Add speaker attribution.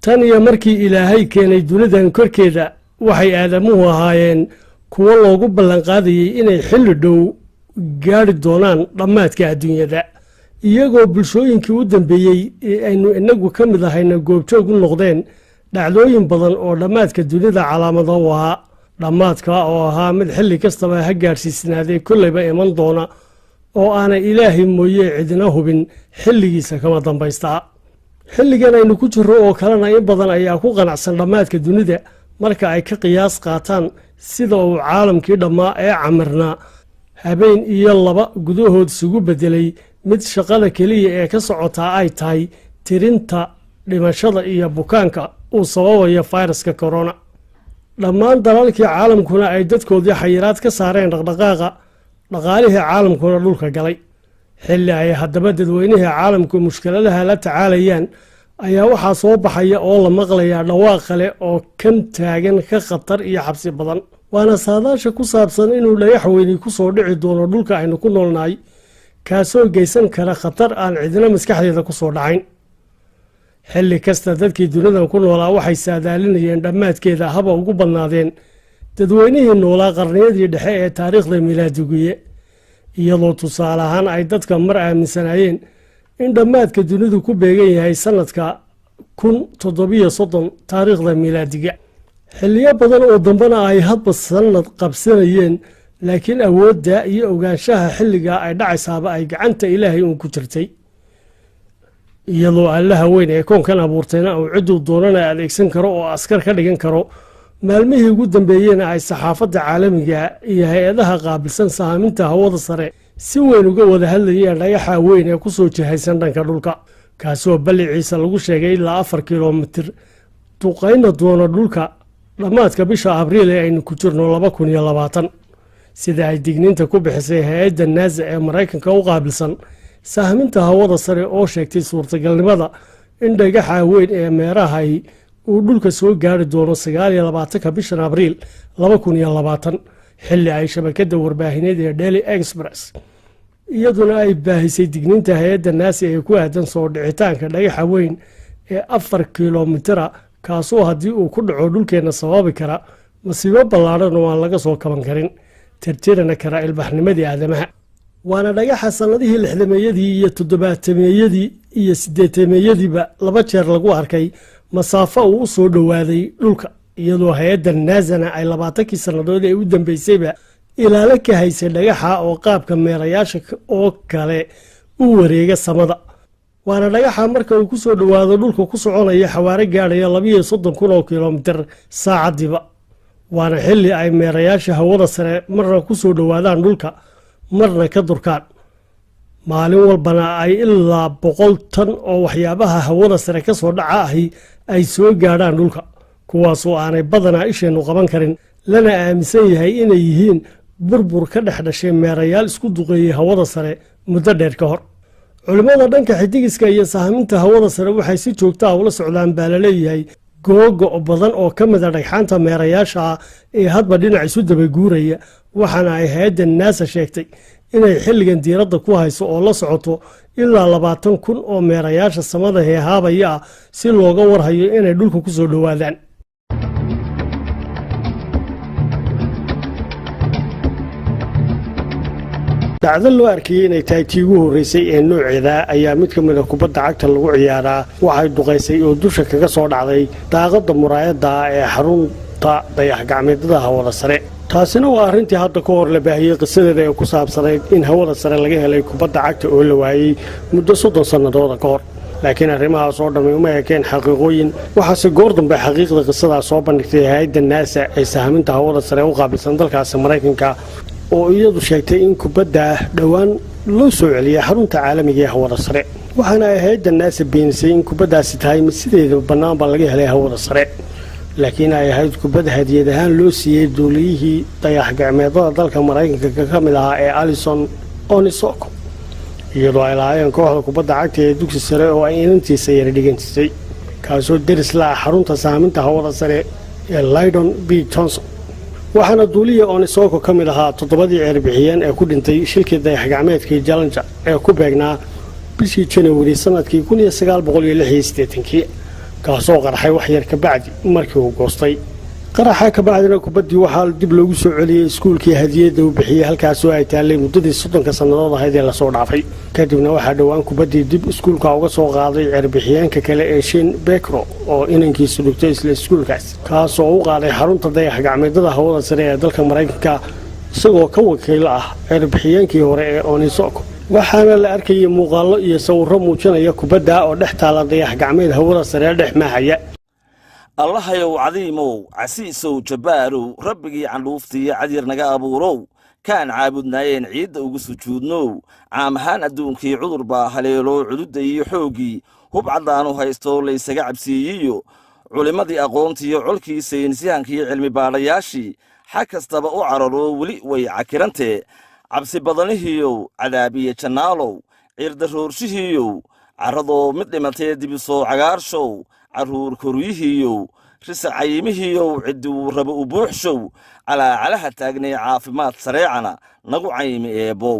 Speaker 1: tan iyo markii ilaahay keenay dunidan korkeeda waxay aadamuhu ahaayeen kuwo loogu ballanqaadayay inay xilli dhow gaari doonaan dhammaadka adduunyada iyagoo bulshooyinkii u dambeeyey ee aynu inagu ka mid ahayna goobjoog u noqdeen dhacdooyin badan oo dhammaadka dunida calaamado u ahaa dhammaadka oo ahaa mid xilli kastaba ha gaadhsiisnaadee kollayba iman doona oo aanay ilaahay mooye cidina hubin xilligiisa kama dambaystaa xilligan aynu ku jirro oo kalena in badan ayaa ku qanacsan dhammaadka dunida marka ay ka qiyaas qaataan sida uu caalamkii dhammaa ee camirnaa habeen iyo laba gudahood isugu beddelay mid shaqada keliya ee ka socotaa ay tahay tirinta dhimashada iyo bukaanka uu sababayo fayraska korona dhammaan dalalkii caalamkuna ay dadkoodii xayiraad ka saareen dhaqdhaqaaqa dhaqaalihii caalamkuna dhulka galay xilli ay haddaba dadweynihii caalamku mushkiladaha la tacaalayaan ayaa waxaa soo baxaya oo la maqlayaa dhawaaq kale oo kan taagan ka khatar iyo xabsi badan waana saadaasha ku saabsan inuu dhagax weyni ku soo dhici doono dhulka aynu ku noolnahay kaasoo geysan kara khatar aan cidina maskaxdeeda ku soo dhacayn xilli kasta dadkii dunidan ku noolaa waxay saadaalinayeen dhammaadkeeda haba ugu badnaadeen dadweynihii noolaa qarniyadii dhexe ee taariikhda milaadigiye iyadoo tusaale ahaan ay dadka mar aaminsanaayeen in dhammaadka dunidu ku beegan yahay sanadka 1730 taariikhda milaadiga xilliyo badan oo dambena ay hadba sanad qabsanayeen laakiin awoodda iyo ogaanshaha xilliga ay dhacaysaaba ay gacanta ilaahay uun ku jirtay iyadoo allaha weyn ee koonkan abuurtayna uu cidduu doonana adeegsan karo oo askar ka dhigan karo maalmihii ugu dambeeyena ay saxaafadda caalamiga iyo hay-adaha qaabilsan sahaaminta hawada sare si weyn uga wada hadlayeen dhagaxa weyn ee ku soo jihaysan dhanka dhulka kaasoo balliciisa lagu sheegay ilaa 4 kilomitir duqayna doona dhulka dhammaadka bisha abriil ee aynu ku jirno 2020 sida ay digniinta ku bixisay hay-adda NASA ee Maraykanka u qaabilsan sahaaminta hawada sare oo sheegtay suurtagalnimada in dhagaxa weyn ee meerahay uu dhulka soo gaari doono 29 bisha abriil 2020 xilli ay shabakadda warbaahineed ee Daily Express iyaduna ay baahisay digniinta hay-adda NASA ee ku aadan soo dhicitaanka dhagaxa weyn ee 4 kilomitira kaasoo haddii uu ku dhaco dhulkeena sababi kara masiibo ballaaran oo aan laga soo kaban karin tirtirana kara ilbaxnimadii aadamaha waana dhagaxa sanadihii 60meeyadii iyo 70meeyadii iyo 80meeyadiiba laba jeer lagu arkay masaafo uu u soo dhowaaday dhulka iyadoo hay-adda naasana ay 20kii sannadood ee u dambeysayba ilaalo ka haysay dhagaxa oo qaabka meerayaasha oo kale u wareega samada waana dhagaxa marka uu ku soo dhowaado dhulka ku soconaya xawaare gaadhaya 32,000 kilomitir saacadiiba waana xilli ay meerayaasha hawada sare marna ku soo dhowaadaan dhulka marna ka durkaan maalin walbana ay ilaa 100 tan oo waxyaabaha hawada sare ka soo dhaca ahi ay soo gaadhaan dhulka kuwaasoo aanay badanaa isheenu qaban karin lana aaminsan yahay inay yihiin burbur ka dhex dhashay meerayaal isku duqeeyey hawada sare muddo dheer ka hor culimmada dhanka xidigiska iyo sahaaminta hawada sare waxay si joogto ah ula socdaan baa la leeyahay googo badan oo ka mid a dhagxaanta meerayaasha ah ee hadba dhinac isu dabaguuraya waxaana ay hay-adda NASA sheegtay inay xilligan diiradda ku hayso oo la socoto ilaa 20,000 oo meerayaasha samada heehaabaya ah si looga warhayo inay dhulka ku soo dhowaadaan dhacdo loo arkayay inay tahay tii ugu horreysay ee nooceeda ayaa mid ka mid a kubadda cagta lagu ciyaaraa waxay duqaysay oo dusha kaga soo dhacday daaqadda muraayadda ee xarunta dayax-gacmeedyada hawada sare taasina waa arrintii hadda ka hor la baahiyey qisadeeda ee ku saabsanayd in hawada sare laga helay kubadda cagta oo la waayey muddo 30 sannadooda ka hor laakiin arrimahaas oo dhammi uma ekeen xaqiiqooyin waxaase goor dambe xaqiiqda qisadaas soo bandhigtay hay-adda NASA ee sahaaminta hawada sare u qaabilsan dalkaasi Maraykanka oo iyadu sheegtay in kubadda dhowaan loo soo celiyay xarunta caalamiga ee hawada sare waxaana ay hay-adda NASA beenisay in kubaddaasi tahay mid sideeda bannaanba laga helay hawada sare laakiin ay ahayd kubad hadiyad ahaan loo siiyey duuliyihii dayax-gacmeedyada dalka Maraykanka ka mid ahaa ee Allison Onisoko iyadoo ay lahaayeen kooxda kubadda cagta ee dugsi sare oo ay inantiisa yara dhigantisay kaasoo deris la ah xarunta sahaaminta hawada sare ee Lyndon B. Johnson waxaana duuliya Onisoko ka mid ahaa 7 ceerbixiyeen ee ku dhintay shilkii dayax-gacmeedkii Challenger ee ku beegnaa bishii January sanadkii 1986 kaasoo qarxay wax yar kabacdi markii uu goostay qaraxa kabacdina kubaddii waxaa dib loogu soo celiyey iskuulkii hadiyadda uu bixiyey halkaasoo ay taallay muddadii 30 sannadood ahayd ee lasoo dhaafay kadibna waxaa dhowaan kubaddii dib iskuulka uga soo qaaday cerbixiyeenka kale ee Shane Bekro oo inankiisu dhigtay isla iskuulkaas kaasoo u qaaday xarunta dayax gacmeedada hawada sare ee dalka Mareykanka isagoo ka wakiil ah cerbixiyeenkii hore ee Onisoko waxaana la arkayay muuqaallo iyo sawirro muujinaya kubadda oo dhex taala dayax gacmeed hawada sare dhex maahaya
Speaker 2: allahayow cadiimow casiisow jabbaarow rabbigii candhuuftiiyo cadyar naga abuurow kaan caabudnaayeen ciidda ugu sujuudnow caam ahaan adduunkii cudur baa haleelo cududda iyo xooggii hub caddaanu haysto laysaga cabsiiyiyo culimmadii aqoontiiyo colkii saynisyahankiiyo cilmi baadhayaashii xag kastaba u cararo weli way cakirantee cabsi badanihiiyow cadaab iyo jannaalow ciirdarroorshihiiyow carradoo mid dhimatee dibisoo cagaarshow carruur koryihiiyow risa cayimihiiyow cidduu rabo u buuxshow calaacalaha taagnay caafimaad sareecana nagu caymi eebbow